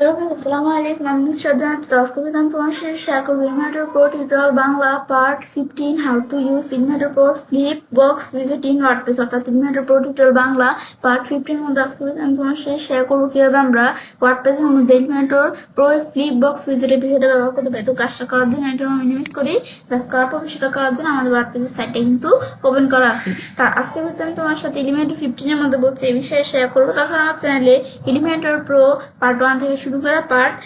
আসসালামু আলাইকুম। আমি নুসরাত জান্নাত। তো আজকে আমি তোমার সাথে শেয়ার করবো inverter pro tutorial Bangla part 15 how to use inverter pro flip box উইজেট ইন ওয়ার্ডপ্রেস, অর্থাৎ inverter pro tutorial Bangla part 15 মধ্যে আজকে আমি তোমার সাথে শেয়ার করবো কিভাবে আমরা ওয়ার্ডপ্রেসের মধ্যে ইনভার্টার প্রো ফ্লিপ বক্স উইজেটের বিষয়টা ব্যবহার করতে পারি। তো কাজটা করার জন্য এটা আমি মিনিমাইজ করি। কাজ করার পর সেটা করার জন্য আমাদের ওয়ার্ডপ্রেসের সাইটটা কিন্তু ওপেন করা আছে। তা আজকে আমি তোমার সাথে এলিমেন্টার 15 এর মধ্যে বলছি এই বিষয়ে শেয়ার করবো। তাছাড়া আমার চ্যানেলে এলিমেন্টার প্রো পার্ট 1 থেকে শুরু করে পার্ট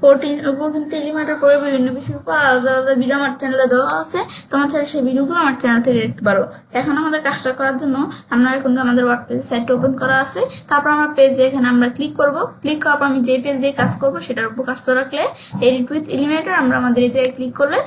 14 উপর কিন্তু এলিমেন্টার প্রো বিভিন্ন বিষয়ের উপর আলাদা আলাদা ভিডিও আমার চ্যানেলে দেওয়া আছে। তোমার চ্যানেলে সেই ভিডিওগুলো আমার চ্যানেল থেকে দেখতে পারো। এখন আমাদের কাজটা করার জন্য আমরা এখন আমাদের ওয়ার্ডপ্রেস সাইটটা ওপেন করা আছে। তারপর আমরা পেজে এখানে আমরা ক্লিক করব। ক্লিক করার পর আমি যে পেজ দিয়ে কাজ করবো সেটার উপর কাজটা রাখলে এডিট উইথ এলিমেন্টার আমরা আমাদের এই জায়গায় ক্লিক করলে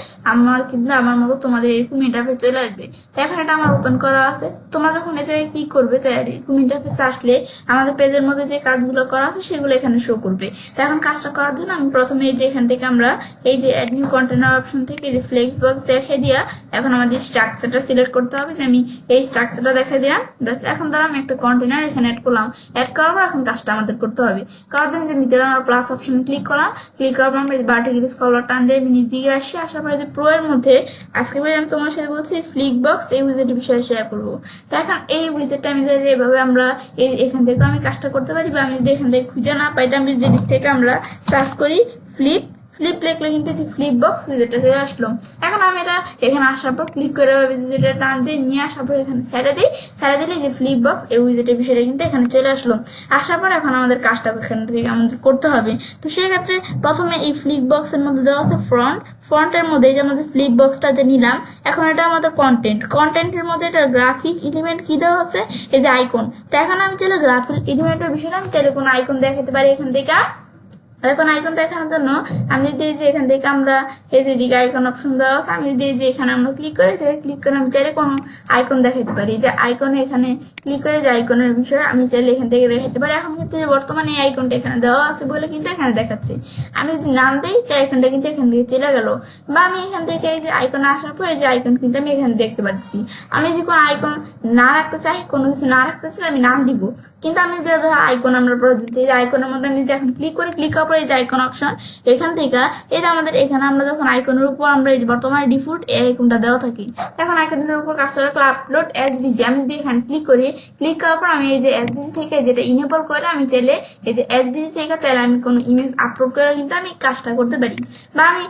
আমার মতো তোমাদের এরকম ইন্টারফেস চলে আসবে। এখন এটা আমার ওপেন করা আছে। তোমরা যখন এই জায়গায় ক্লিক করবে তাই এরকম ইন্টারফেস আসলে আমাদের পেজের মধ্যে যে কাজগুলো করা আছে সেগুলো এখানে শো করবে। তো এখন কাজটা করার জন্য আমি প্রথমে এই যে এখান থেকে আমরা এই যে অ্যাড নিউ কন্টেনার অপশন থেকে এই যে ফ্লেক্স বক্স দেখে দিয়া এখন আমাদের স্ট্রাকচারটা সিলেক্ট করতে হবে যে আমি এই স্ট্রাকচারটা দেখে দিলাম। এখন ধরো আমি একটা কন্টেনার এখানে অ্যাড করলাম। অ্যাড করার পর এখন কাজটা আমাদের করতে হবে। করার জন্য যে ভিতরে আমরা প্লাস অপশনে ক্লিক করলাম। ক্লিক করার পর আমরা ভার্টিক্যাল স্ক্রলার টান দিয়ে নিচ দিকে আসি। আসার পরে যে প্রো এর মধ্যে আজকে আমি তোমার সাথে বলছি ফ্লিক বক্স এই উইজেটের বিষয়ে শেয়ার করবো। তো এখন এই উইজেটটা আমি এভাবে আমরা এখান থেকে আমি কাজটা করতে পারি, বা আমি যদি এখান থেকে খুঁজে না পাই আমি যদি দিক থেকে আমরা সার্চ করি ফ্লিপ লিখলে কিন্তু ফ্লিপ বক্স উইজেটটা চলে আসলো। এখন আমি এটা এখানে আসার পর ক্লিক করে উইজেটটা টান দিয়ে নিয়ে আসার পর এখানে সাইডে দিলে যে ফ্লিপ বক্স এই উইজেটের বিষয়টা কিন্তু এখানে চলে আসলো। আসার পর এখন আমাদের কাজটা এখান থেকে আমাদের করতে হবে। তো সেই ক্ষেত্রে প্রথমে এই ফ্লিপ বক্সের মধ্যে দেওয়া আছে ফ্রন্টের মধ্যে যে আমাদের ফ্লিপ বক্সটা যে নিলাম, এখন এটা আমাদের কন্টেন্টের মধ্যে এটা গ্রাফিক এলিমেন্ট কি দেওয়া আছে এই যে আইকন। তো এখন আমি চাইলে গ্রাফিক এলিমেন্টের বিষয়টা আমি চাইলে কোনো আইকন দেখাতে পারি এখান থেকে। এখন আইকন দেখানোর জন্য আমি যদি যে এখান থেকে আমরা এই যে দিকে আইকন অপশন দেওয়া আছে, আমি যদি যে এখানে আমরা ক্লিক করে আমি চাইলে কোনো আইকন দেখাতে পারি। যে আইকনে এখানে ক্লিক করে যে আইকনের বিষয়ে আমি চাইলে এখান থেকে দেখাতে পারি। এখন কিন্তু বর্তমানে এই আইকনটা এখানে দেওয়া আছে বলে কিন্তু এখানে দেখাচ্ছে। আমি যদি নাম দিই তো আইকনটা কিন্তু এখান থেকে চলে গেল। বা আমি এখান থেকে এই যে আইকনে আসার পরে যে আইকন কিন্তু আমি এখানে দেখতে পাচ্ছি। আমি যদি কোনো আইকন না রাখতে চাই, কোনো কিছু না রাখতে চাই আমি নাম দিব। কিন্তু আমি যে আইকন আমরা এই যে আইকনের মধ্যে আমি যদি এখন ক্লিক করি, ক্লিক করার পরে এই যে আইকন অপশন এখান থেকে এই যে আমাদের এখানে আমরা যখন আইকনের উপর আমরা এই যে বর্তমানে ডিফল্ট এই আইকনটা দেওয়া থাকি। এখন আইকনের উপর কাজটা রাখলে আপলোড এসভিজি আমি যদি এখানে ক্লিক করি, ক্লিক করার পর আমি এই যে এসভিজি থেকে যেটা ইনেবল করে আমি চাইলে এই যে এসভিজি থেকে চাইলে আমি কোনো ইমেজ আপলোড করে কিন্তু আমি কাজটা করতে পারি। বা আমি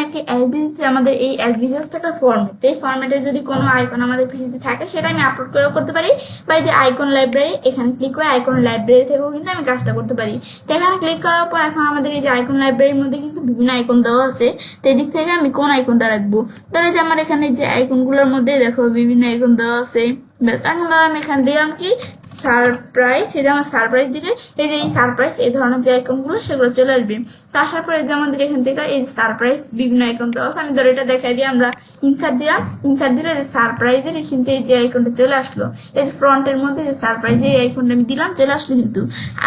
আর কি এসভিজিতে আমাদের এই এসভিজি হচ্ছে একটা ফরম্যাট। এই ফরম্যাটে যদি কোনো আইকন আমাদের পিসিতে থাকে সেটা আমি আপলোড করে করতে পারি। বা এই যে আইকন লাইব্রেরি এখানে ক্লিক করে আইকন লাইব্রেরি থেকেও কিন্তু আমি কাজটা করতে পারি। তো এখানে ক্লিক করার পর এখন আমাদের এই যে আইকন লাইব্রেরির মধ্যে কিন্তু বিভিন্ন আইকন দেওয়া আছে। তো এই দিক থেকে আমি কোন আইকনটা রাখবো, তাহলে যে আমার এখানে যে আইকনগুলোর মধ্যে দেখো বিভিন্ন আইকন দেওয়া আছে। ব্যাস এখন ধর আমি এখানে দিলাম কি সারপ্রাইজ, এই যে আমার সারপ্রাইজ দিলে এই যে এই সারপ্রাইজ এই ধরনের যে আইকনগুলো সেগুলো চলে আসবে। তো আসার পরে যে আমাদের এখান থেকে এই যে সারপ্রাইজ বিভিন্ন আইকন দেওয়া আছে, আমি ধর এটা দেখাই দিয়ে আমরা ইনসার্ট দিলে যে সারপ্রাইজের কিন্তু এই যে আইকনটা চলে আসলো। এই যে ফ্রন্টের মধ্যে যে সারপ্রাইজ এই আইকনটা আমি দিলাম চলে আসলো। কিন্তু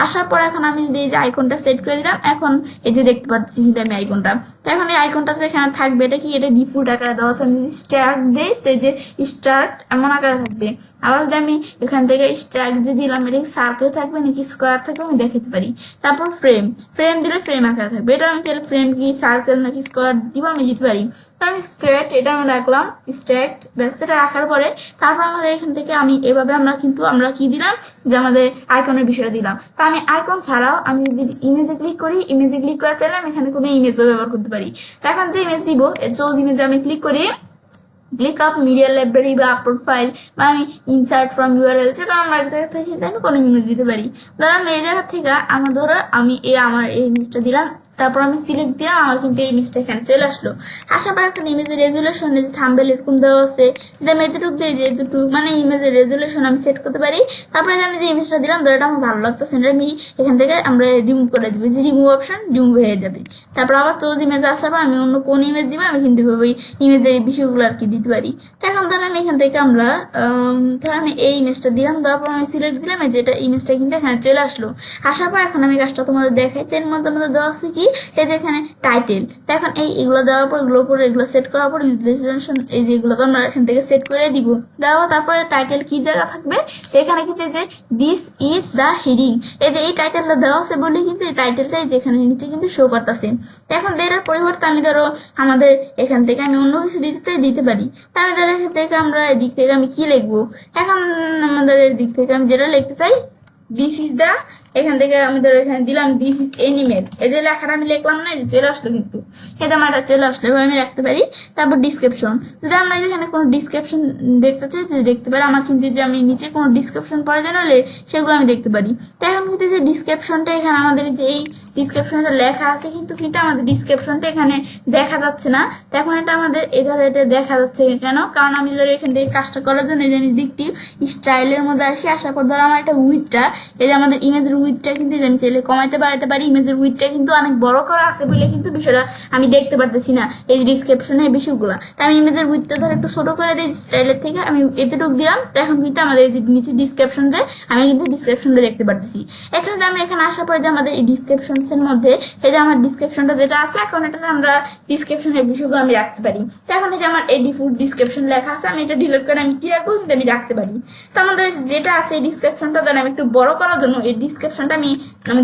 আসার পর এখন আমি যদি এই যে আইকনটা সেট করে দিলাম, এখন এই যে দেখতে পাচ্ছি কিন্তু আমি আইকনটা। তো এখন এই আইকনটা এখানে থাকবে, এটা কি এটা ডিফল্ট আকারে দেওয়া আছে। আমি যদি স্টার্ট দিই তো এই যে স্টার্ট এমন আকারে থাকবে। আবার যদি আমি এখান থেকে স্ট্রাইক যে দিলাম এটা সার্কেল থাকবে নাকি স্কোয়ার থাকবে আমি দেখাতে পারি। তারপর ফ্রেম দিলে ফ্রেম আকারে থাকবে। এটা আমি চাইলে ফ্রেম কি সার্কেল নাকি স্কোয়ার দিব আমি দিতে পারি। তো আমি স্ক্রেট এটা আমি রাখলাম স্ট্রাক্ট, ব্যস্ত এটা রাখার পরে তারপর আমাদের এখান থেকে আমি এভাবে আমরা কি দিলাম যে আমাদের আইকনের বিষয়টা দিলাম। তো আমি আইকন ছাড়াও আমি যদি ইমেজে ক্লিক করি, ইমেজে ক্লিক করা চাইলে আমি এখানে কোনো ইমেজও ব্যবহার করতে পারি। এখন যে ইমেজ দিব চোজ ইমেজে আমি ক্লিক করি, ক্লিক আপ মিডিয়া লাইব্রেরি বা আপলোড ফাইল, বা আমি ইনসার্ট ফ্রম ইউআরএল যে কারণ আমার জায়গা থেকে আমি কোনো ইমেজ দিতে পারি। ধরো আমি এই জায়গা থেকে আমি আমার এই ইমেজটা দিলাম, তারপর আমি সিলেক্ট দিয়ে আমার কিন্তু এই ইমেজটা এখানে চলে আসলো। আসার পর এখন ইমেজের রেজুলেশন যে থাম্বনেল এরকম দেওয়া আছে, আমি এতটুকু দিয়ে যে এতটুকু মানে ইমেজের রেজুলেশন আমি সেট করতে পারি। তারপরে আমি যে ইমেজটা দিলাম ধরো এটা আমার ভালো লাগতেছে সেটা আমি এখান থেকে আমরা রিমুভ করে দিব, যে রিমুভ অপশন রিমুভ হয়ে যাবে। তারপর আবার চোজ ইমেজ আসার পর আমি অন্য কোন ইমেজ দিব আমি কিন্তু ওই ইমেজের বিষয়গুলো আর কি দিতে পারি। তো এখন ধর আমি এখান থেকে ধর আমি এই ইমেজটা দিলাম, তারপর আমি সিলেক্ট দিলাম যেটা ইমেজটা কিন্তু এখানে চলে আসলো। আসার পর এখন আমি কাজটা তোমাদের দেখাই। এর মধ্যে আমাদের দেওয়া আছে কি এই যে এখানে টাইটেল। তো এখন এইগুলো দেওয়ার পর এগুলো সেট করার পর রেজুলেশন এই যে এগুলো তো আমরা এখান থেকে সেট করে দিব। দেওয়া তারপরে টাইটেল কি দেওয়া থাকবে, তো এখানে কিন্তু যে দিস ইজ দ্য হেডিং, এই যে এই টাইটেলটা দেওয়া আছে বলে কিন্তু এই টাইটেলটাই যেখানে নিচে কিন্তু শো করতেছে। এখন এর পরিবর্তে আমি ধরো আমাদের এখান থেকে আমি অন্য কিছু দিতে চাই, দিতে পারি। আমি ধরো এখান থেকে আমরা এদিক থেকে আমি কি লিখবো, এখন আমাদের এদিক থেকে আমি যেটা লিখতে চাই দিস ইজ দ্য, এখান থেকে আমি ধরো এখানে দিলাম দিস ইজ এনিমেল, এই যে লেখাটা আমি লিখলাম না, চলে আসলো কিন্তু এটা আমার চলে আসলো, এভাবে আমি রাখতে পারি। তারপর ডিসক্রিপশন, যদি আমরা এখানে কোনো ডিসক্রিপশন দেখতে চাই দেখতে পারি। আমার কিন্তু যে আমি নিচে কোনো ডিসক্রিপশন প্রয়োজন হলে সেগুলো আমি দেখতে পারি। তো এখন কিন্তু যে ডিসক্রিপশনটা এখানে আমাদের যে এই ডিসক্রিপশনটা লেখা আছে কিন্তু আমাদের ডিসক্রিপশনটা এখানে দেখা যাচ্ছে না। তো এখন এটা আমাদের এধারে এটা দেখা যাচ্ছে কেন, কারণ আমি ধরো এখান থেকে কাজটা করার জন্য যে আমি দিকটি স্টাইলের মধ্যে আসার পর ধরো আমার একটা উইথটা, এই যে আমাদের ইমেজের উইথটা কিন্তু আমি চাইলে কমাইতে বাড়াতে পারি। ইমেজের উইথটা কিন্তু অনেক বড় করা আছে বলে কিন্তু বিষয়টা আমি দেখতে পারতেছি না এই ডিসক্রিপশনের বিষয়গুলো। তাই আমি ইমেজের উইথটা ধরো একটু ছোট করে দিই, স্টাইলের থেকে আমি এতটুকু দিলাম। তো এখন কিন্তু আমাদের এই যে নিচে ডিসক্রিপশন, যে আমি কিন্তু ডিসক্রিপশনটা দেখতে পারতেছি। এখন যদি আমরা এখানে আসার পরে যে আমাদের এই ডিসক্রিপশনসের মধ্যে এই যে আমার ডিসক্রিপশনটা যেটা আছে, এখন এটা আমরা ডিসক্রিপশনের বিষয়গুলো আমি রাখতে পারি। তো এখন এই যে আমার এই ডিফল্ট ডিসক্রিপশন লেখা আছে, আমি এটা ডিলিট করে আমি কি রাখবো কিন্তু আমি রাখতে পারি। তো আমাদের যেটা আছে এই ডিসক্রিপশনটা ধরে আমি একটু বড় করার জন্য এই ডিসক্রিপশনটা আমি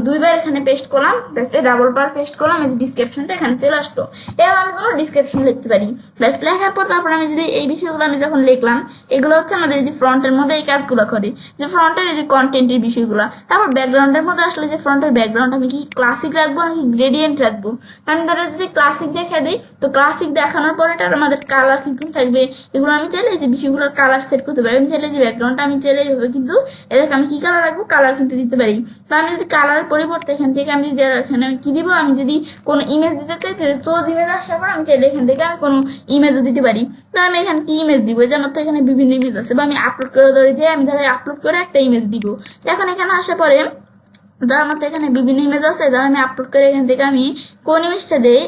দুইবার এখানে পেস্ট করলাম, ব্যাস ডাবল বার পেস্ট করলাম, এই যে ডিসক্রিপশনটা এখানে চলে আসলো। এবার আমি কোনো ডিসক্রিপশন লিখতে পারি, ব্যাস লেখার পর তারপর আমি যদি এই বিষয়গুলো আমি যখন লিখলাম, এগুলো হচ্ছে আমাদের এই যে ফ্রন্টের মধ্যে এই কাজগুলো করে, যে ফ্রন্টের এই যে কন্টেন্টের বিষয়গুলো। তারপর ব্যাকগ্রাউন্ডের মধ্যে আসলে যে ফ্রন্টের ব্যাকগ্রাউন্ড আমি কি ক্লাসিক রাখবো নাকি গ্রেডিয়েন্ট রাখবো। আমি ধরো যদি ক্লাসিক দেখে দিই, তো ক্লাসিক দেখানোর পরে এটা আমাদের কালার কিরকম থাকবে এগুলো আমি চাইলে যে বিষয়গুলোর কালার সেট করতে পারি। আমি চাইলে যে ব্যাকগ্রাউন্ডটা আমি চাইলে হবে কিন্তু এদেরকে আমি কি কালার রাখবো, কালার কিন্তু দিতে পারি। তো আমি যদি কালারের পরিবর্তে এখান থেকে আমি যদি এখানে কি দিব, আমি যদি কোনো ইমেজ দিতে চাই, চোজ ইমেজ আসার পর আমি চাইলে এখান থেকে আমি কোনো ইমেজও দিতে পারি। তো আমি এখানে কি ইমেজ দিব, যে আমার তো এখানে বিভিন্ন ইমেজ আছে, বা আমি আপলোড করে ধরে দিয়ে আমি ধরো আপলোড করে একটা ইমেজ দিব। এখন এখানে আসার পরে ধর আমার তো এখানে বিভিন্ন ইমেজ আছে, ধর আমি আপলোড করে এখান থেকে আমি কোন ইমেজটা দিই,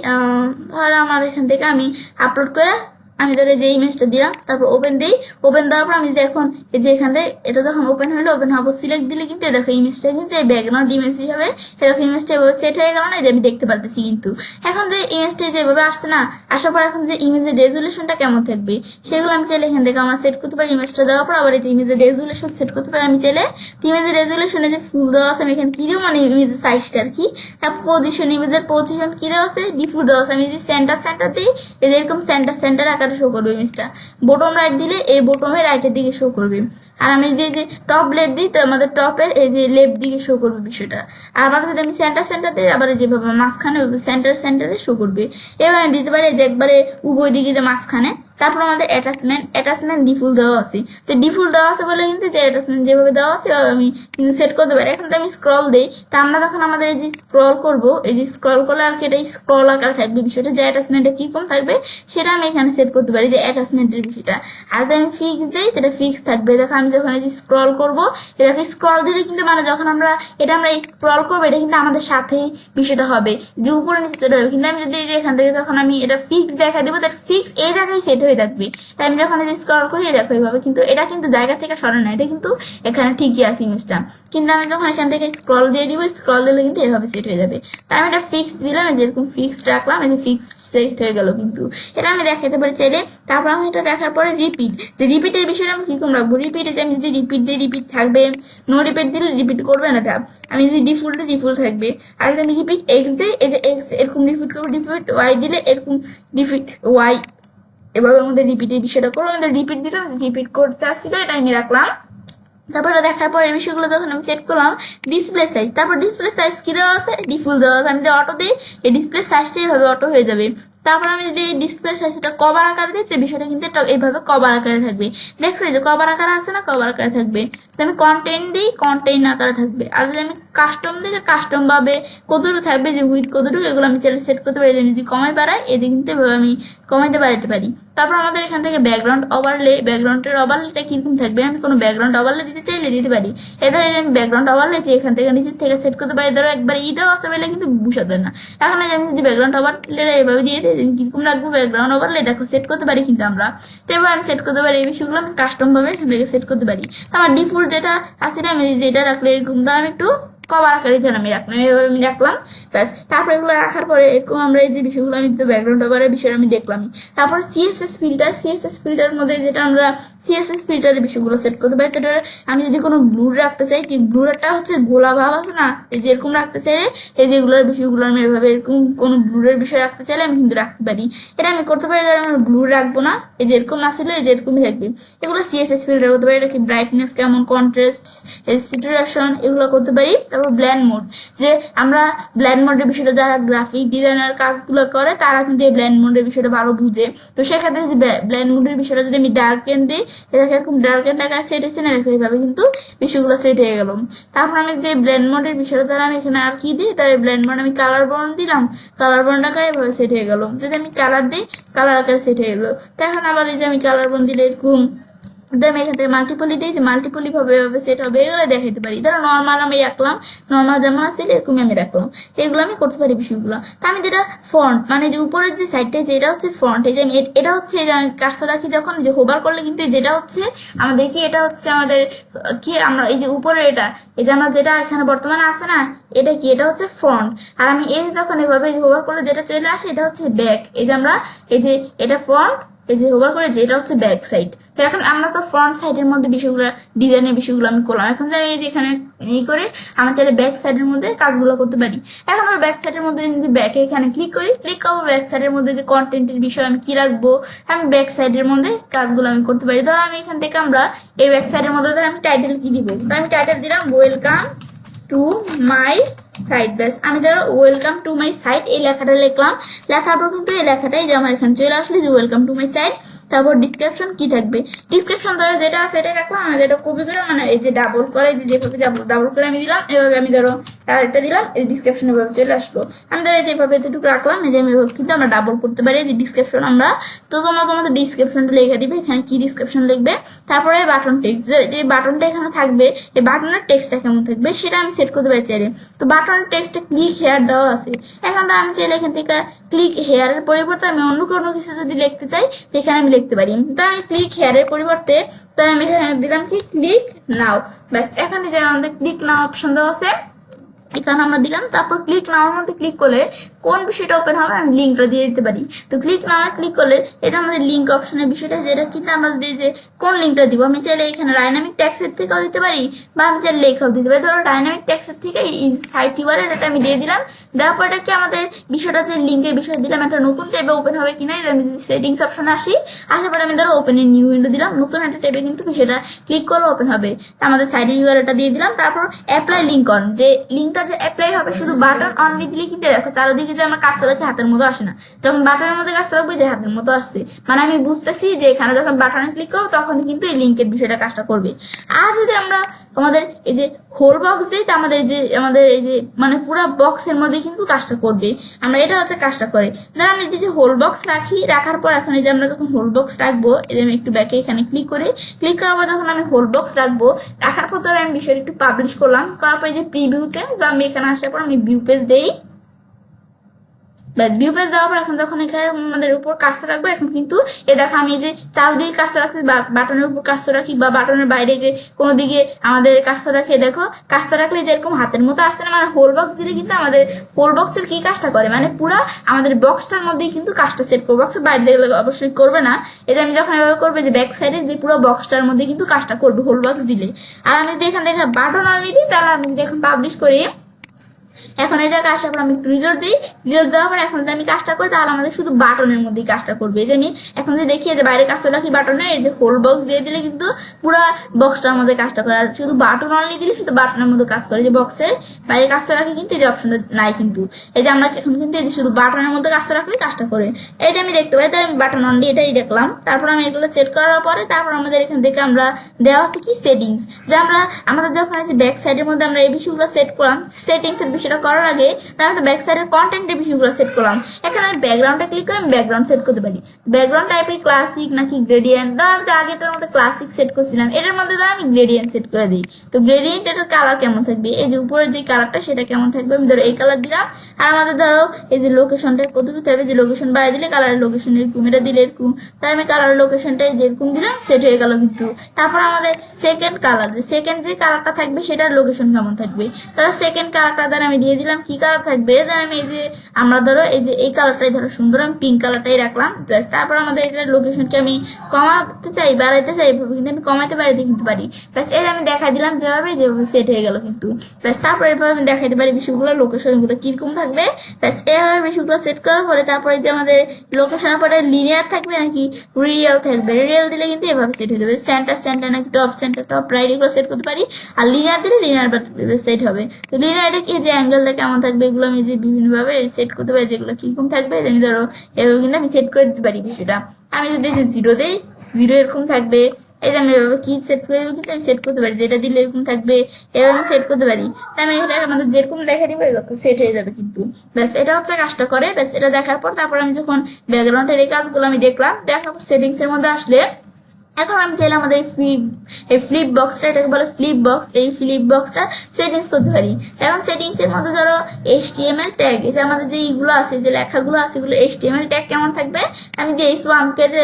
ধর আমার এখান থেকে আমি আপলোড করে আমি ধরে যে ইমেজটা দিলাম, তারপর ওপেন দিই। ওপেন দেওয়ার পর আমি যদি এখন এই যে এখান থেকে এটা যখন ওপেন হলো, ওপেন হওয়ার পর সিলেক্ট দিলে কিন্তু দেখো ইমেজটা কিন্তু এই ব্যাকগ্রাউন্ড ইমেজ হিসাবে দেখো ইমেজটা এভাবে সেট হয়ে গেল না, যে আমি দেখতে পারতেছি। কিন্তু এখন যে ইমেজটা যেভাবে আসছে না, আসার পর এখন যে ইমেজের রেজুলেশনটা কেমন থাকবে সেগুলো আমি চাইলে এখান থেকে আমরা সেট করতে পারি। ইমেজটা দেওয়ার পর আবার এই যে ইমেজের রেজুলেশন সেট করতে পারি আমি চাইলে। ইমেজের রেজুলেশনে যে ফুল দেওয়া আছে আমি এখানে কি দিব, মানে ইমেজের সাইজটা আর কি। তারপর পজিশন, ইমেজের পজিশন কি দেওয়া আছে, ডিফল্ট দেওয়া আছে। আমি যদি সেন্টার দিই, এই যে এরকম সেন্টার আকারে শো করবে ইমেজটা। বটম রাইট দিলে এই বটমের রাইটের দিকে শো করবে। আর আমি যদি এই যে টপ লেফট দিই, তো আমাদের টপের এই যে লেফট দিকে শো করবে বিষয়টা। আবার যদি আমি সেন্টার দিই, আবার যেভাবে মাঝখানে সেন্টারে শো করবে। এবার আমি দিতে পারি যে একবারে উভয় দিকে যে মাঝখানে। তারপর আমাদের অ্যাটাচমেন্ট ডিফল্ট দেওয়া আছে। তো ডিফল্ট দেওয়া আছে বলে কিন্তু যে অ্যাটাচমেন্ট যেভাবে দেওয়া আছে আমি কিন্তু সেট করতে পারি। এখন তো আমি স্ক্রল দিই, তা আমরা যখন আমাদের এই যে স্ক্রল করবো, এই যে স্ক্রল করলে আর কি এটা স্ক্রল আকার থাকবে বিষয়টা, যে অ্যাটাচমেন্টটা কিরকম থাকবে সেটা আমি এখানে সেট করতে পারি, যে অ্যাটাচমেন্টের বিষয়টা। আর যদি আমি ফিক্স দিই, এটা ফিক্স থাকবে। দেখো আমি যখন এই যে স্ক্রল করবো, এটাকে স্ক্রল দিলে কিন্তু মানে যখন আমরা স্ক্রল করবো, এটা কিন্তু আমাদের সাথেই বিষয়টা হবে, যে উপরে নিচে চলে যাবে। কিন্তু আমি যদি এই যে এখান থেকে যখন আমি এটা ফিক্স দেখা দেবো, তার ফিক্স এই জায়গায় সেট হয়ে থাকবে। তাই আমি যখন এই যে স্ক্রল করি দেখো এইভাবে, কিন্তু এটা কিন্তু জায়গা থেকে সরে না, এটা কিন্তু এখানে ঠিকই আছে ইমেজটা। কিন্তু আমি যখন এখান থেকে স্ক্রল দিয়ে দিব, স্ক্রল দিলে কিন্তু এভাবে সেট হয়ে যাবে। তাই আমি এটা ফিক্স দিলাম, যেরকম ফিক্সড রাখলাম, এই যে ফিক্সড সেট হয়ে গেল। কিন্তু এটা আমি দেখাতে পারি চাইলে। তারপর আমি এটা দেখার পরে রিপিট, যে রিপিটের বিষয়টা আমি কিরকম রাখবো। রিপিটে যে আমি যদি রিপিট দিই, রিপিট থাকবে। নো রিপিট দিলে রিপিট করবে না এটা। আমি যদি ডিফল্ট থাকবে। আর যদি আমি রিপিট এক্স দিই, এই যে এক্স এরকম রিপিট করবো। রিপিট ওয়াই দিলে এরকম রিপিট ওয়াই, এভাবে আমাদের রিপিটের বিষয়টা করবো। আমাদের রিপিট দিলাম, রিপিট করতে আসছিল, এটা আমি রাখলাম। তারপরে দেখার পর এই বিষয়গুলো যখন আমি চেক করলাম, ডিসপ্লে সাইজ, তারপর ডিসপ্লে সাইজ কি দেওয়া আছে, ডিফল্ট দেওয়া আছে। আমি যদি অটো দিই, এই ডিসপ্লে সাইজটা এইভাবে অটো হয়ে যাবে। তারপর আমি যদি ডিসপ্লে সাইজটা কভার আকারে দিই, তো বিষয়টা কিন্তু এইভাবে কভার আকারে থাকবে। দেখছি যে কভার আকারে আছে না, কভার আকারে থাকবে। তো আমি কন্টেন্ট দিই, কন্টেন্ট আকারে থাকবে। আর যদি আমি কাস্টম দিই, কাস্টম ভাবে কতটুকু থাকবে, যে উইথ কতটুকু, এগুলো আমি চাইলে সেট করতে পারি। যে আমি যদি কমাই বাড়াই, এই যে কিন্তু এভাবে আমি কমাইতে বাড়াতে পারি। তারপর আমাদের এখান থেকে ব্যাকগ্রাউন্ড ওভারলে, ব্যাকগ্রাউন্ডের ওভারলেটা কিরকম থাকবে, আমি কোনো ব্যাকগ্রাউন্ড ওভারলে দিতে চাইলে দিতে পারি। এদের আমি ব্যাকগ্রাউন্ড ওভারলে যে এখান থেকে নিচের থেকে সেট করতে পারি। ধরো একবার দেওয়া আসতে পারলে কিন্তু বুঝাতে না। এখন আমি যদি ব্যাকগ্রাউন্ড ওভারলেটা এভাবে দিয়ে দিই, কিরকম রাখবো ব্যাকগ্রাউন্ড ওভারলে, দেখো সেট করতে পারি কিন্তু আমরা। তো এবার আমি সেট করতে পারি এই বিষয়গুলো আমি কাস্টম ভাবে এখান থেকে সেট করতে পারি। আমার ডিফল্ট যেটা আছে না, আমি যেটা রাখলে এরকম, আমি একটু কভার আকারে ধ্যান আমি রাখলাম, এভাবে আমি রাখলাম। ব্যাস, তারপরে এগুলো রাখার পরে এরকম আমরা এই যে বিষয়গুলো আমি তো ব্যাকগ্রাউন্ড কভারের বিষয়টা আমি দেখলামই। তারপর সিএসএস ফিল্টার মধ্যে যেটা আমরা সিএসএস ফিল্টারের বিষয়গুলো সেট করতে পারি। তো আমি যদি কোনো ব্লুর রাখতে চাই, যে ব্লুরটা হচ্ছে গোলা ভাব আছে না, এই যে এরকম রাখতে চাইলে এই যেগুলোর বিষয়গুলো আমি এভাবে এরকম কোনো ব্লুরের বিষয় রাখতে চাইলে আমি কিন্তু রাখতে পারি। এটা আমি করতে পারি, ধর আমরা ব্লু রাখবো না, এই যে এরকম আসলে এই যে এরকমই থাকবে। এগুলো সিএসএস ফিল্টার করতে পারি। এটা কি ব্রাইটনেস কেমন, কন্ট্রাস্ট, স্যাচুরেশন, এগুলো করতে পারি। তারপর ব্ল্যান্ড মোড, যে আমরা ব্ল্যান্ড মোডের বিষয়টা যারা গ্রাফিক ডিজাইনার কাজগুলো করে তারা কিন্তু এই ব্ল্যান্ড মোডের বিষয়টা ভালো বুঝে। তো সেক্ষেত্রে যে ব্ল্যান্ড মোডের বিষয়টা যদি আমি ডার্কেন দিই, এটা এরকম ডার্কেন টাকা সেট হচ্ছে না, দেখো এইভাবে কিন্তু বিষয়গুলো সেট হয়ে গেল। তারপর আমি যে ব্ল্যান্ড মোডের বিষয়টা দ্বারা আমি এখানে আর কি দিই, তার ব্ল্যান্ড মোড আমি কালার বর্ণ দিলাম, কালার বর্ণ আকারে এভাবে সেট হয়ে গেল। যদি আমি কালার দিই, কালার আকারে সেট হয়ে গেলো। তো এখন আবার এই যে আমি কালার বর্ণ দিলে এরকম, আমি এখান থেকে মাল্টিপলি দিই, যে মাল্টিপলি ভাবে সেট হবে, এগুলো দেখাইতে পারি। ধরো নর্মাল আমি রাখলাম, নর্মাল যেমন আছে এরকমই আমি রাখলাম, এগুলো আমি করতে পারি বিষয়গুলো। তো আমি যেটা ফন্ট, মানে যে উপরের যে সাইডটা যেটা হচ্ছে ফন্ট, এই যে আমি এটা হচ্ছে যে আমি কার্সর রাখি যখন, যে হোভার করলে কিন্তু যেটা হচ্ছে আমাদের কি, এটা হচ্ছে আমাদের কি, আমরা এই যে উপরে এটা, এই যে আমরা যেটা এখানে বর্তমানে আছে না, এটা কি, এটা হচ্ছে ফ্রন্ট। আর আমি এই যখন এভাবে হোভার করলে যেটা চলে আসে এটা হচ্ছে ব্যাক। এই যে আমরা এই যে এটা ফ্রন্ট, এই যে হোভার করে যেটা হচ্ছে ব্যাক সাইড। তো এখন আমরা তো ফ্রন্ট সাইডের মধ্যে বিষয়গুলো, ডিজাইনের বিষয়গুলো আমি করলাম। এখন এই যে এখানে ই করে আমার চাইলে ব্যাক সাইডের মধ্যে কাজগুলো করতে পারি। এখন ধর ব্যাক সাইডের মধ্যে যদি ব্যাকে এখানে ক্লিক করি, ক্লিক করবো ব্যাক সাইডের মধ্যে যে কন্টেন্টের বিষয় আমি কি রাখবো, আমি ব্যাক সাইডের মধ্যে কাজগুলো আমি করতে পারি। ধর আমি এখান থেকে আমরা এই ব্যাক সাইডের মধ্যে ধর আমি টাইটেল কি দিব, তো আমি টাইটেল দিলাম ওয়েলকাম টু মাই সাইট। ব্যাস, আমি ধরো ওয়েলকাম টু মাই সাইট এই লেখাটা লিখলাম। লেখার পর কিন্তু এই লেখাটাই যে আমার এখানে চলে আসলে যে ওয়েলকাম টু মাই সাইট। তারপর ডিসক্রিপশন কি থাকবে, ডিসক্রিপশন ধরো যেটা আছে এটা রাখলাম। আমি যেটা কপি করে, মানে এই যে ডাবল করে, যে যেভাবে ডাবল করে আমি দিলাম, এভাবে আমি ধরো আরেকটা দিলাম, এই ডিসক্রিপশন এভাবে চলে আসলো। আমি ধরো যেভাবে এতটুকু রাখলাম, এই যে আমি কিন্তু আমরা ডাবল করতে পারি যে ডিসক্রিপশন আমরা। তো তোমরা তোমাদের ডিসক্রিপশনটা লিখে দিবে, এখানে কি ডিসক্রিপশন লিখবে। তারপরে বাটন টেক্সট, যে বাটনটা এখানে থাকবে, এই বাটনের টেক্সটটা কেমন থাকবে সেটা আমি সেট করতে পারি চাইলে। তো বাটনের টেক্সটে ক্লিক হেয়ার দেওয়া আছে, এখন তো আমি চাইলে এখান থেকে ক্লিক হেয়ারের পরিবর্তে আমি অন্য কোনো কিছু যদি লিখতে চাই এখানে আমি লিখতে পারি। তো আমি ক্লিক হেয়ারের পরিবর্তে তো আমি এখানে দিলাম কি ক্লিক নাও। ব্যাস, এখানে যে আমাদের ক্লিক নাও অপশন দেওয়া আছে এখানে আমরা দিলাম। তারপর ক্লিক নাওয়ার মধ্যে ক্লিক করলে কোন বিষয়টা ওপেন হবে আমি লিঙ্কটা দিয়ে দিতে পারি। তো ক্লিক নাওয়ায় ক্লিক করলে এটা আমাদের লিঙ্ক অপশনের বিষয়টা, যেটা কিন্তু আমরা যদি যে কোন লিঙ্কটা দিব, আমি চাইলে এখানে ডাইনামিক ট্যাক্সের থেকেও দিতে পারি বা আমি চাইলে লেখাও দিতে পারি। ধরো ডাইনামিক ট্যাক্সের থেকে এই সাইট ইউআরএল এটা আমি দিয়ে দিলাম। দেওয়ার পর এটা কি আমাদের বিষয়টা যে লিঙ্কের বিষয় দিলাম, একটা নতুন ট্যাবে ওপেন হবে কিনা, আমি যদি সেটিংস অপশনে আসি, আসার পরে আমি ধরো ওপেন এ নিউ উইন্ডো দিলাম, নতুন একটা ট্যাবে কিন্তু বিষয়টা ক্লিক করলে ওপেন হবে। আমাদের সাইটের ইউআরএলটা দিয়ে দিলাম। তারপর অ্যাপ্লাই লিঙ্ক অন, যে লিঙ্কটা যে অ্যাপ্লাই হবে শুধু বাটন অনলি দিলে কিন্তু দেখো চারদিকে যে আমার কাজটা রাখি হাতের মতো আসে না, যখন বাটনের মধ্যে কাজটা রাখবো যে হাতের মতো আসছে, মানে আমি বুঝতেছি যে এখানে যখন বাটনে ক্লিক করবো তখন কিন্তু এই লিঙ্কের বিষয়টা কাজটা করবে। আর যদি আমরা আমাদের এই যে হোল বক্স দিই, তো আমাদের এই যে মানে পুরো বক্সের মধ্যে কিন্তু কাজটা করবে। আমরা এটা হচ্ছে কাজটা করে, ধর আমি যে হোল বক্স রাখি, রাখার পর এখন এই যে আমরা যখন হোল বক্স রাখবো, এই যে আমি একটু ব্যাকে এখানে ক্লিক করে, ক্লিক করার পর যখন আমি হোল বক্স রাখবো, রাখার পর ধর আমি বিষয়টা একটু পাবলিশ করলাম, করার পর এই যে প্রিভিউতে আমি এখানে আসার পর আমি ভিউ পেজ দেই। ব্যাস, ভিউ পেজ দেওয়ার পর এখন যখন এখানে আমাদের উপর কাজটা রাখবো, এখন কিন্তু এ দেখো আমি যে চারদিকে কাজটা রাখছি, বাটনের উপর কাজটা রাখি বা বাটনের বাইরে যে কোনো দিকে আমাদের কাজটা রাখি, দেখো কাজটা রাখলে যেরকম হাতের মতো আসছে না, মানে হোল বক্স দিলে কিন্তু আমাদের হোল বক্সের কি কাজটা করে, মানে পুরা আমাদের বক্সটার মধ্যেই কিন্তু কাজটা সেট করবো। বক্সের বাইরে দেখলে অবশ্যই করবে না। এটা আমি যখন এভাবে করবে যে ব্যাক সাইডের যে পুরো বক্সটার মধ্যে কিন্তু কাজটা করবে হোল বক্স দিলে। আর আমি যদি এখান থেকে বাটন অনলি দিই, তাহলে আমি যদি এখন পাবলিশ করি, এখন এই জায়গায় আসার পর আমি একটু রিলোড দিই, রিলোড দেওয়ার পর এখন যদি আমি কাজটা করি তাহলে আমাদের শুধু বাটনের মধ্যেই কাজটা করবে। এই যে আমি এখন যদি দেখি যে বাইরে কাজটা রাখি বাটনের, এই যে হোল বক্স দিয়ে দিলে কিন্তু পুরো বক্সটার মধ্যে কাজটা করে, আর শুধু বাটন অনলি দিলে শুধু বাটনের মধ্যে কাজ করে। যে বক্সের বাইরে কাজটা রাখি কিন্তু এই যে অপশনটা নাই, কিন্তু এই যে আমরা এখন কিন্তু এই যে শুধু বাটনের মধ্যে কাজটা রাখলে কাজটা করে, এটা আমি দেখতে পাই। তাহলে আমি বাটন অনলি এটাই দেখলাম। তারপর আমি এগুলো সেট করার পরে তারপর আমাদের এখান থেকে আমরা দেওয়া আছে কি সেটিংস, যে আমরা আমাদের যখন যে ব্যাক সাইডের মধ্যে আমরা এই বিষয়গুলো সেট করলাম, সেটিংসের বিষয়টা কাজটা করার আগে আমি তো ব্যাক সাইডের কন্টেন্টের বিষয়গুলো সেট করলাম। এখানে আমি ব্যাকগ্রাউন্ডটা ক্লিক করে আমি ব্যাকগ্রাউন্ড সেট করতে পারি। ব্যাকগ্রাউন্ড টাইপে ক্লাসিক নাকি গ্রেডিয়েন্ট, ধর আমি তো আগেটার মধ্যে ক্লাসিক সেট করছিলাম, এটার মধ্যে ধর আমি গ্রেডিয়েন্ট সেট করে দিই। তো গ্রেডিয়েন্ট এটার কালার কেমন থাকবে, এই যে উপরের যে কালারটা সেটা কেমন থাকবে, আমি ধরো এই কালার দিলাম। আর আমাদের ধরো এই যে লোকেশনটা কতটুকু থাকবে, যে লোকেশন বাড়াই দিলে কালারের লোকেশন এরকম, এটা দিলে এরকম, তাই আমি কালারের লোকেশনটা যেরকম দিলাম সেট হয়ে গেল কিন্তু। তারপর আমাদের সেকেন্ড কালার, সেকেন্ড যে কালারটা থাকবে সেটার লোকেশন কেমন থাকবে, তাহলে সেকেন্ড কালারটা দ্বারা আমি দিয়ে দিলাম কি কালার থাকবে, ধর আমি এই যে আমরা ধরো এই যে এই কালারটাই ধরো সুন্দর, আমি পিঙ্ক কালারটাই রাখলাম ব্যাস। তারপর আমাদের এটার লোকেশনকে আমি কমাতে চাই বাড়াইতে চাই এভাবে কিন্তু আমি কমাতে বাড়াইতে কিন্তু পারি ব্যাস। এই আমি দেখাই দিলাম যেভাবে যেভাবে সেট হয়ে গেল কিন্তু ব্যাস। তারপর এভাবে আমি দেখাইতে পারি বিষয়গুলো লোকেশনগুলো কিরকম থাকবে ব্যাস। এভাবে বিষয়গুলো সেট করার পরে তারপরে যে আমাদের লোকেশনের পরে লিনিয়ার থাকবে নাকি রিয়েল থাকবে, রিয়েল দিলে কিন্তু এভাবে সেট হয়ে যাবে। সেন্টার সেন্টার নাকি টপ সেন্টার টপ রাইট এগুলো সেট করতে পারি। আর লিনিয়ার দিলে লিনিয়ার সেট হবে। তো লিনিয়ারে কি যে অ্যাঙ্গেলটা কেমন থাকবে এগুলো আমি যে বিভিন্নভাবে সেট করতে পারি, যেগুলো কিরকম থাকবে আমি ধরো এভাবে কিন্তু আমি সেট করে দিতে পারি বিষয়টা। আমি যদি জিরো দেই জিরো এরকম থাকবে, এই যে আমি এভাবে কি সেট করে দেবো কিন্তু আমি সেট করতে পারি, যেটা দিলে এরকম থাকবে এভাবে আমি সেট করতে পারি। তাই আমি এটা আমাদের যেরকম দেখা দিব এরকম সেট হয়ে যাবে কিন্তু ব্যাস। এটা হচ্ছে কাজটা করে ব্যাস। এটা দেখার পর তারপর আমি যখন ব্যাকগ্রাউন্ডের এই কাজগুলো আমি দেখলাম, দেখার পর সেটিংস এর মধ্যে আসলে এখন আমি চাইলে আমাদের এই ফ্লিপ বক্সটা, এটাকে বলে ফ্লিপ বক্স, এই ফ্লিপ বক্সটা সেটিংস করতে পারি। এখন সেটিংস এর মধ্যে ধরো HTML ট্যাগ, এই যে আমাদের যে এইগুলো আছে যে লেখাগুলো আছে এগুলো HTML ট্যাগ কেমন থাকবে, আমি যে H1 কে যে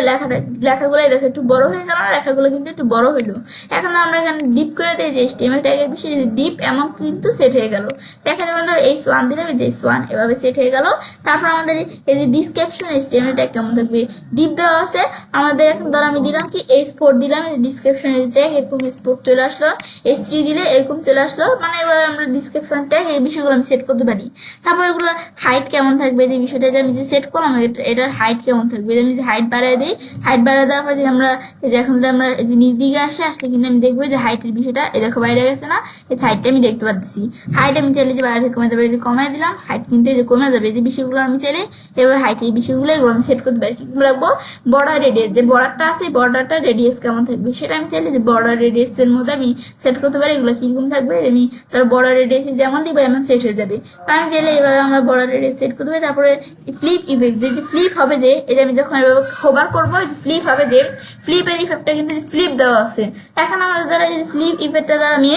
লেখাগুলো দেখো একটু বড় হয়ে গেল না, লেখাগুলো কিন্তু একটু বড় হইলো। এখন আমরা এখানে ডিপ করে দিই যে HTML ট্যাগের বিষয়ে ডিপ এমন কিন্তু সেট হয়ে গেল। দেখা যাবে ধরো H1 দিলাম, এই যে H1 এভাবে সেট হয়ে গেল। তারপর আমাদের এই যে ডিসক্রিপশন HTML ট্যাগ কেমন থাকবে, ডিপ দেওয়া আছে আমাদের। এখন ধরো আমি দিলাম কি H4 দিলাম, ডিসক্রিপশন ট্যাগ এরকম H4 চলে আসলো, H3 দিলে এরকম চলে আসলো, মানে এবার আমরা ডিসক্রিপশন ট্যাগ এই বিষয়গুলো আমি সেট করতে পারি। তারপর এগুলোর হাইট কেমন থাকবে, যে বিষয়টা যে আমি যে সেট করলাম এটার হাইট কেমন থাকবে, আমি যদি হাইট বাড়ায় দিই, হাইট বাড়ায় দেওয়ার পর যে আমরা এখন যদি আমরা যে নিচ দিকে আসলে কিন্তু আমি দেখবো যে হাইটের বিষয়টা এই দেখো বাইরে গেছে না, এই হাইটটা আমি দেখতে পাচ্ছি। হাইট আমি চাইলে যে বাইরে কমাতে পারি, যে কমাই দিলাম হাইট কিন্তু এই যে কমে যাবে, যে বিষয়গুলো আমি চাইলে এবার হাইটের বিষয়গুলো এগুলো আমি সেট করতে পারি। কি রাখবো, বর্ডার রেডিয়াস, যে বর্ডারটা আছে বর্ডারটা রেডিয়াস কেমন থাকবে সেটা আমি চাইলে যে বর্ডার রেডিয়াস এর মধ্যে আমি সেট করতে পারি। এগুলো কিরকম থাকবে আমি তার বর্ডার রেডিয়াস যেমন দিব এমন সেট হয়ে যাবে। আমি চাইলে এভাবে আমরা বর্ডার রেডিয়াস সেট করতে পারি। তারপরে ফ্লিপ ইফেক্ট, যে ফ্লিপ হবে যে এটা আমি যখন এভাবে হোভার করবো যে ফ্লিপ হবে, যে ফ্লিপের ইফেক্টটা কিন্তু ফ্লিপ দেওয়া আছে। এখন আমাদের দ্বারা এই ফ্লিপ ইফেক্টটা দ্বারা আমি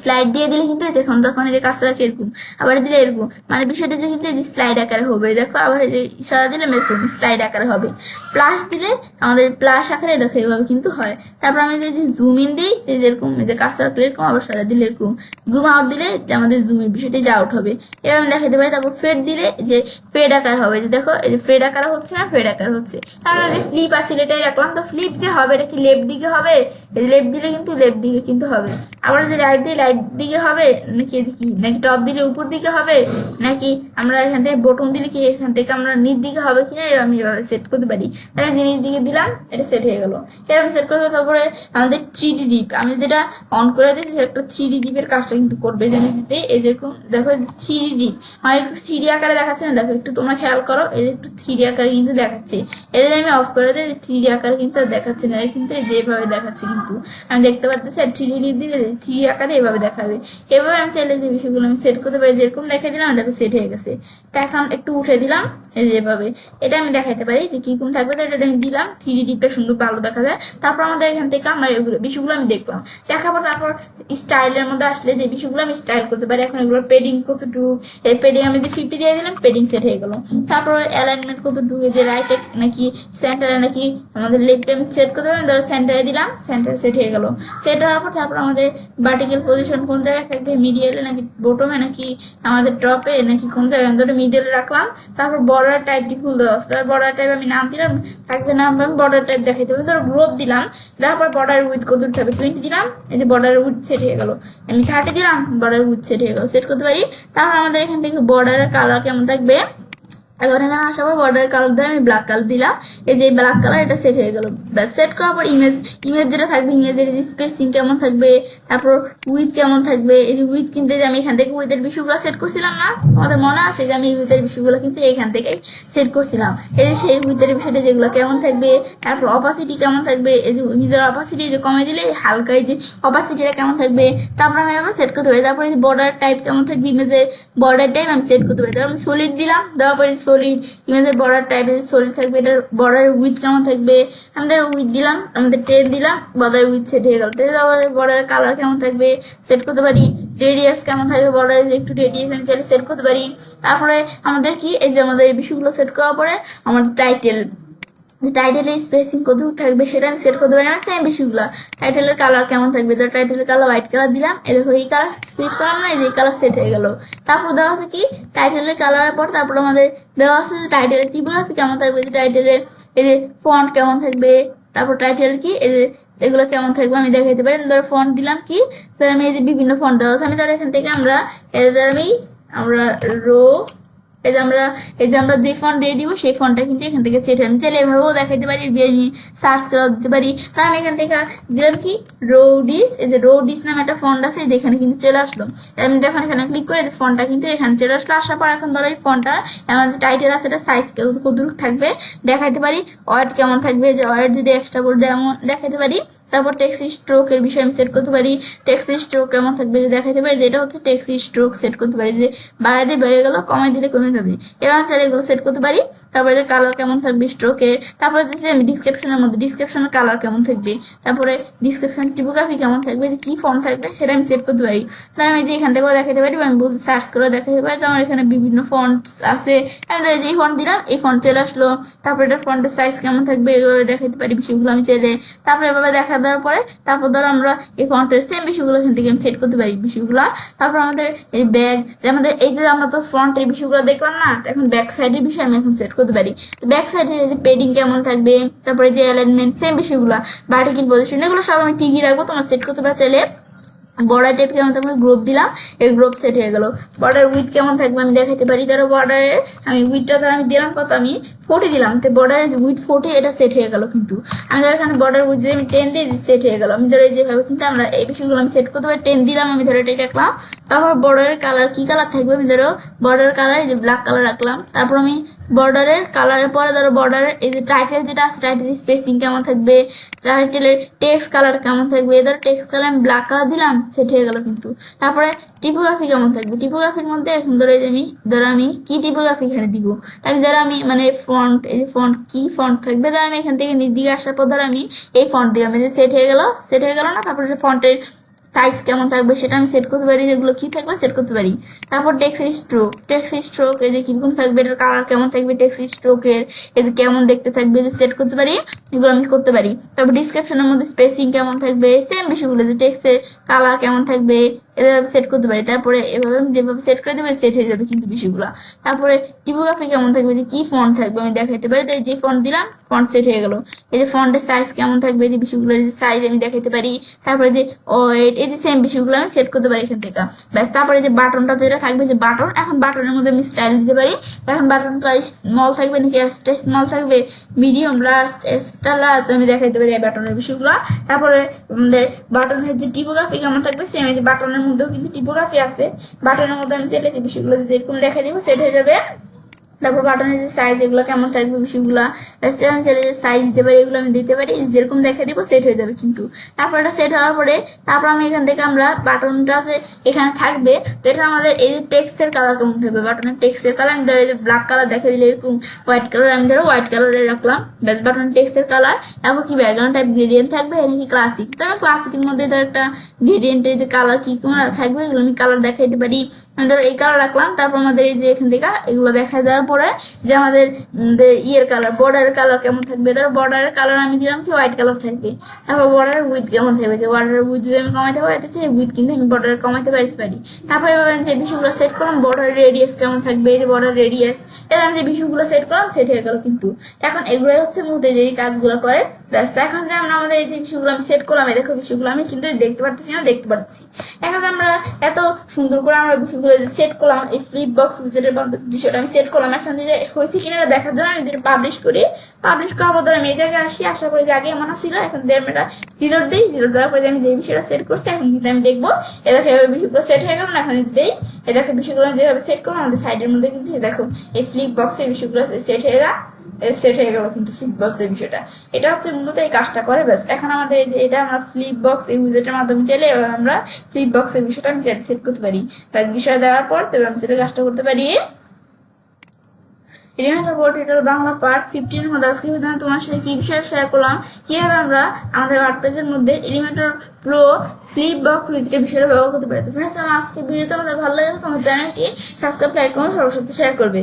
স্লাইড দিয়ে দিলে কিন্তু দেখুন তখন এই যে কাজটা এরকম, আবার দিলে এরকম, মানে বিষয়টা যে কিন্তু স্লাইড আকারে হবে। দেখো আবার এই যে ইশারা দিলে এরকম স্লাইড আকারে হবে। প্লাস দিলে আমাদের প্লাস আকারে দেখো এভাবে কিন্তু হয়। তারপর আমি যে জুম ইন দিই, এই যেরকম এই যে কাজটা এরকম, আবার সারা দিলে এরকম, জুম আউট দিলে আমাদের জুমের বিষয়টি যে আউট হবে এভাবে আমি দেখাতে পারি। তারপর ফেড দিলে যে ফেড আকার হবে, যে দেখো এই যে ফেড আকার হচ্ছে না, ফেড আকার হচ্ছে। তারপরে যে ফ্লিপ আছে এটাই রাখলাম। তো ফ্লিপ যে হবে এটা কি লেফট দিকে হবে, এই যে লেফট দিলে কিন্তু লেফট দিকে কিন্তু হবে। আবার যে রাইট দিয়ে রাইট দিকে হবে নাকি কি, নাকি টপ দিলে উপর দিকে হবে, নাকি আমরা এখান থেকে বটন দিলে কি এখান থেকে আমরা নিচ দিকে হবে কিনা আমি এভাবে সেট করতে পারি। তাহলে নিচ দিকে দিলাম এটা সেট হয়ে গেল। এরকম সেট করতে তারপরে আমাদের 3D ডিপ আমি যেটা অন করে দিই একটা 3D ডিপের কাজটা কিন্তু করবে। যে দিতে এই যেরকম দেখো 3D ডিপ মানে একটু 3D আকারে দেখাচ্ছে না, দেখো একটু তোমরা খেয়াল করো, এই যে একটু 3D আকারে কিন্তু দেখাচ্ছে। এটা আমি অফ করে দিই 3D আকারে কিন্তু দেখাচ্ছে না, কিন্তু যেভাবে দেখাচ্ছে কিন্তু আমি দেখতে পারতেছি। আর 3D ডিপ দিলে 3D আকারে এভাবে দেখাবে। এভাবে আমি চাইলে যে বিষয়গুলো আমি সেট করতে পারি, যেরকম দেখাই দিলাম দেখো সেট হয়ে গেছে। তো এখন একটু উঠে দিলাম এই যেভাবে, এটা আমি দেখাইতে পারি যে কিরকম থাকবে। তো এটা আমি দিলাম 3D ডিপটা সুন্দর ভালো দেখা যায়। তারপর আমাদের এখান থেকে আমরা এগুলো বিষয়গুলো আমি দেখলাম, দেখার পর তারপর স্টাইলের মধ্যে আসলে যে বিষয়গুলো আমি স্টাইল করতে পারি। এখন এগুলোর পেডিং কতটুকু, এই পেডিং আমি যদি 50 দিয়ে দিলাম পেডিং সেট হয়ে গেল। তারপর অ্যালাইনমেন্ট কতটুকু, যে রাইটে নাকি সেন্টারে নাকি আমাদের লেফটে আমি সেট করতে পারি, ধরো সেন্টারে দিলাম সেন্টার সেট হয়ে গেল। সেট হওয়ার পর তারপর আমাদের ভার্টিক্যাল পজিশন কোন জায়গায় থাকবে, মিডিয়ালে নাকি বটমে নাকি আমাদের টপে নাকি কোন জায়গায়, ধরো মিডিয়ালে রাখলাম। তারপর বর্ডার টাইপটি ফুল দেওয়া আছে, তারপর বর্ডার টাইপ আমি নাম দিলাম, থাকবে নাম আমি বর্ডার টাইপ দেখাইতে পারি। ধরো গ্রুপ দিলাম, তারপর বর্ডার উইথ কত থাকবে 20 দিলাম, এই যে বর্ডার উইথ সেট হয়ে গেল। আমি 30 দিলাম, বর্ডার উইথ সেট হয়ে গেল, সেট করতে পারি। তারপর আমাদের এখান থেকে বর্ডারের কালার কেমন থাকবে এখন এখানে আসার পর বর্ডার কালার দিয়ে আমি ব্ল্যাক কালার দিলাম, এই যে ব্ল্যাক কালার এটা সেট হয়ে গেল। ব্যাস সেট করার পর ইমেজ যেটা থাকবে, ইমেজের স্পেসিং কেমন থাকবে, তারপর উইথ কেমন থাকবে, এই যে উইথ কিন্তু যে আমি এখান থেকে উইথের বিষয়গুলো সেট করছিলাম না, আমাদের মনে আছে যে আমি উইথের বিষয়গুলো কিন্তু এখান থেকেই সেট করছিলাম। এই যে সেই উইথের বিষয়টা যেগুলো কেমন থাকবে, তারপর অপাসিটি কেমন থাকবে, এই যে ইমেজের অপাসিটি যে কমে দিলে হালকা এই যে অপাসিটিটা কেমন থাকবে, তারপর আমি এভাবে সেট করতে পারি। তারপরে যে বর্ডার টাইপ কেমন থাকবে, ইমেজের বর্ডার টাইপ আমি সেট করতে পারি। তারপর আমি সলিড দিলাম, দেওয়ার পরে সলিড ইমেজের বর্ডার টাইপ সলিড থাকবে, এটার বর্ডার উইথ কেমন থাকবে, আমাদের উইথ দিলাম, আমাদের 10 দিলাম, বর্ডার উইথ সেট হয়ে গেল। বর্ডার কালার কেমন থাকবে সেট করতে পারি, রেডিয়াস কেমন থাকবে, বর্ডার একটু রেডিয়াস আমি চাইলে সেট করতে পারি। তারপরে আমাদের কি এই যে আমাদের এই বিষয়গুলো সেট করার পরে আমাদের টাইটেলের স্পেসিং কতটুকু থাকবে সেটা আমি সেট করতে পারি। আমার সেম বিষয়গুলো, টাইটেলের কালার কেমন থাকবে, তো টাইটেলের কালার হোয়াইট কালার দিলাম, এই দেখো এই কালার সেট করলাম না, এই যে কালার সেট হয়ে গেল। তারপর দেওয়া আছে কি টাইটেলের কালারের পর তারপর আমাদের দেওয়া আছে যে টাইটেলের টিপোগ্রাফি কেমন থাকবে, যে টাইটেলের এই যে ফন্ট কেমন থাকবে, তারপর টাইটেল কি এই যে এগুলো কেমন থাকবে আমি দেখাইতে পারি। ধরো ফন্ট দিলাম কি, ধর আমি এই যে বিভিন্ন ফন্ট দেওয়া আছে, আমি ধরো এখান থেকে আমরা আমরা রো এই যে আমরা যে ফন্ট দিয়ে দিব সেই ফন্টটা কিন্তু এখান থেকে সেট হয়। আমি চাইলে এভাবেও দেখাইতে পারি, আমি সার্চ করে দিতে পারি। তা আমি এখান থেকে দিলাম কি রোডিস, এই যে রোডিস নামে একটা ফন্ট আছে, এই যে এখানে কিন্তু চলে আসলো। আমি দেখুন এখানে ক্লিক করে যে ফন্টটা কিন্তু এখানে চলে আসলো। আসার পর এখন ধরো এই ফন্টটা আমার যে টাইটেল আছে এটা সাইজ কতটুকু থাকবে দেখাইতে পারি, ওয়ার্ড কেমন থাকবে, যে ওয়ার্ড যদি এক্সট্রা করে দেখাইতে পারি। তারপর টেক্সট স্ট্রোকের বিষয় আমি সেট করতে পারি, টেক্সট স্ট্রোক কেমন থাকবে যে দেখাইতে পারি, যেটা হচ্ছে টেক্সট স্ট্রোক সেট করতে পারি, যে বাড়াই দিয়ে বেড়ে গেল, কমাই দিলে কমে যাবে, এবার চাইলে এগুলো সেট করতে পারি। তারপরে যে কালার কেমন থাকবে স্ট্রোকের, তারপরে যে আমি ডিসক্রিপশনের মধ্যে ডিসক্রিপশনের কালার কেমন থাকবে, তারপরে ডিসক্রিপশন টিপোগ্রাফি কেমন থাকবে, যে কি ফন্ট থাকবে সেটা আমি সেট করতে পারি। তাহলে আমি যে এখান থেকেও দেখাতে পারি, আমি বলতে সার্চ করে দেখাতে পারি যে আমার এখানে বিভিন্ন ফন্টস আছে, আমি যেই ফন্ট দিলাম এই ফন্ট চলে আসলো। তারপরে এটা ফন্টের সাইজ কেমন থাকবে এভাবে দেখাতে পারি বিষয়গুলো আমি চাইলে। তারপরে এভাবে দেখা দেওয়ার পরে তারপর ধরো আমরা এই ফন্টের সেম বিষয়গুলো এখান থেকে আমি সেট করতে পারি বিষয়গুলো। তারপর আমাদের এই ব্যাগ, আমাদের এই যে আমরা তো ফ্রন্টের বিষয়গুলো দেখলাম না, এখন ব্যাক সাইডের বিষয় আমি এখন সেট করতে পারি। তো ব্যাক সাইডের এই যে পেডিং কেমন থাকবে, তারপরে যে অ্যালাইনমেন্ট সেম বিষয়গুলো, ভার্টিক্যাল পজিশন, এগুলো সব আমি ঠিকই রাখবো, তোমার সেট করতে পারো চাইলে। বর্ডার টাইপ কেমন থাকবে, গ্রুপ দিলাম, এই গ্রুপ সেট হয়ে গেল। বর্ডার উইথ কেমন থাকবে আমি দেখাতে পারি, ধরো বর্ডারের আমি উইথটা ধরো আমি দিলাম কত, আমি 40 দিলাম, তো বর্ডারের উইথ 40 এটা সেট হয়ে গেল। কিন্তু আমি ধরো এখানে বর্ডার উইথ যদি আমি 10 দিয়ে সেট হয়ে গেল। আমি ধরো এই যেভাবে কিন্তু আমরা এই বিষয়গুলো আমি সেট করতে পারি। 10 দিলাম, আমি ধরো এটা রাখলাম। তারপর বর্ডারের কালার কি কালার থাকবে, আমি ধরো বর্ডার কালার এই যে ব্ল্যাক কালার রাখলাম। তারপর আমি বর্ডারের কালারের পরে ধরো বর্ডারের এই যে টাইটেল যেটা আছে টাইটেলের স্পেসিং কেমন থাকবে, টাইটেলের টেক্সট কালার কেমন থাকবে, ধরো টেক্সট কালার আমি ব্ল্যাক কালার দিলাম, সেট হয়ে গেল। কিন্তু তারপরে টিপোগ্রাফি কেমন থাকবে, টিপোগ্রাফির মধ্যে এখন ধরো আমি কি টিপোগ্রাফি এখানে দিব, আমি ধরো আমি মানে ফন্ট, এই যে ফন্ট কি ফন্ট থাকবে, ধরো আমি এখান থেকে নিচদিকে আসার পর ধরো আমি এই ফন্ট দিলাম, এই যে সেট হয়ে গেল না। তারপরে ফন্টের সাইজ কেমন থাকবে সেটা আমি সেট করতে পারি, যেগুলো কি থাকবে সেট করতে পারি। তারপর টেক্সট স্ট্রোক এই যে কিরকম থাকবে, এটার কালার কেমন থাকবে, টেক্সট স্ট্রোকের এই যে কেমন দেখতে থাকবে যে সেট করতে পারি, এগুলো আমি করতে পারি। তারপর ডিসক্রিপশনের মধ্যে স্পেসিং কেমন থাকবে, সেম বিষয়গুলো যে টেক্সটের কালার কেমন থাকবে এভাবে সেট করতে পারি। তারপরে এভাবে আমি যেভাবে সেট করে দেবো সেট হয়ে যাবে কিন্তু বিষয়গুলো। তারপরে টিপোগ্রাফি কেমন থাকবে, যে কি ফন্ট থাকবে আমি দেখাইতে পারি, তাই যে ফন্ট দিলাম ফন্ট সেট হয়ে গেল। এই যে ফন্টের সাইজ কেমন থাকবে, যে বিষয়গুলোর যে সাইজ আমি দেখাইতে পারি। তারপরে যে ওয়েট, এই যে সেম বিষয়গুলো আমি সেট করতে পারি এখান থেকে। ব্যাস, তারপরে যে বাটনটা যেটা থাকবে, যে বাটন, এখন বাটনের মধ্যে আমি স্টাইল দিতে পারি। এখন বাটনটা স্মল থাকবে নাকি এক্সট্রা স্মল থাকবে, মিডিয়াম, লাস্ট, এক্সট্রা লাস্ট আমি দেখাইতে পারি এই বাটনের বিষয়গুলো। তারপরে আমাদের বাটনের যে টিপোগ্রাফি কেমন থাকবে, সেম এই যে বাটনের মধ্যেও কিন্তু টিপোগ্রাফি আছে, বাটনের মধ্যে আমি চাইলে যে বিষয়গুলো যদি এরকম দেখাই দিব সেট হয়ে যাবে। তারপর বাটনের যে সাইজ এগুলো কেমন থাকবে বিষয়গুলো, আমি চাইলে যে সাইজ দিতে পারি, এগুলো আমি দিতে পারি, যেরকম দেখা দিব সেট হয়ে যাবে কিন্তু। তারপর এটা সেট হওয়ার পরে তারপর আমি এখান থেকে আমরা বাটনটা যে এখানে থাকবে, তো এটা আমাদের এই যে টেক্সটের কালার কেমন থাকবে, বাটনের টেক্সটের কালার আমি ধরো এই যে ব্ল্যাক কালার দেখা দিলে এরকম হোয়াইট কালার, আমি ধরো হোয়াইট কালারে রাখলাম। ব্যাস, বাটনের টেক্সটের কালার। তারপর কি ব্যাকগ্রাউন্ড টাইপ গ্রেডিয়েন্ট থাকবে নাকি ক্লাসিক, তো আমি ক্লাসিকের মধ্যে ধরো একটা গ্রেডিয়েন্টের যে কালার কি থাকবে এগুলো আমি কালার দেখাইতে পারি। আমি ধরো এই কালার রাখলাম। তারপর আমাদের এই যে এখান থেকে এগুলো দেখা দেওয়ার পরে যে আমাদের ইয়ের কালার, বর্ডারের কালার কেমন থাকবে, ধরো বর্ডারের কালার আমি দিলাম কি হোয়াইট কালার থাকবে। তারপর বর্ডারের উইথ কেমন থাকবে, যে বর্ডারের উইথ যদি আমি কমাইতে পারতে চাই উইথ কিন্তু আমি বর্ডারে কমাইতে পারি। তারপরে যে বিষয়গুলো সেট করলাম, বর্ডার রেডিয়াস কেমন থাকবে, এই যে বর্ডার রেডিয়াস এবার আমি যে বিষয়গুলো সেট করলাম সেট হয়ে গেল কিন্তু। এখন এগুলোই হচ্ছে মূলত যে কাজগুলো করে ব্যস্ত। এখন যে আমরা আমাদের এই যে বিষয়গুলো আমি সেট করলাম, এই দেখো বিষয়গুলো আমি কিন্তু দেখতে পারতেছি না, দেখতে পাচ্ছি। এখন আমরা এত সুন্দর করে আমরা বিষয়গুলো সেট করলাম, এই ফ্লিপ বক্স উইজেটের বিষয়টা আমি সেট করলাম। এখন যে হয়েছে কিনা দেখার জন্য আমি পাবলিশ করি, পাবলিশ করার পর আমি এই জায়গায় আসি, আশা করি যে আগে এমন ছিল। এখন আমরা রিলোড দিই, রিলোড দেওয়ার পরে আমি যে বিষয়টা সেট করছি এখন কিন্তু আমি দেখবো এ দেখো এভাবে বিষয়গুলো সেট হয়ে গেল না। এখন দেই এ দেখো বিষয়গুলো যেভাবে সেট করলাম আমাদের সাইডের মধ্যে কিন্তু দেখো এই ফ্লিপ বক্সের বিষয়গুলো সেট হয়ে গেল কিন্তু ফ্লিপ বক্সের বিষয়টা। এটা হচ্ছে মূলত এই কাজটা করে ব্যাস। এখন আমাদের এই যে এটা আমরা ফ্লিপ বক্স এই উইজেটের মাধ্যমে চাইলে আমরা ফ্লিপ বক্সের বিষয়টা আমি সেট করতে পারি। বিষয় দেওয়ার পর তবে আমি সেটা কাজটা করতে পারি। Elemental port tutorial Bangla part 15 এর মধ্যে আজকে তোমার সাথে কি বিষয়ে শেয়ার করলাম, কিভাবে আমরা আমাদের ওয়ার্ডপ্রেসের মধ্যে এলিমেন্টাল প্রো ফ্লিপ বক্স উইজেটের বিষয়টা ব্যবহার করতে পারি। তো ফ্রেন্ডস, আমার আজকে ভিডিও তোমাদের ভালো লাগে তোমার চ্যানেলটি সাবস্ক্রাইব, লাইক, কমেন্ট সবার সাথে শেয়ার করবে।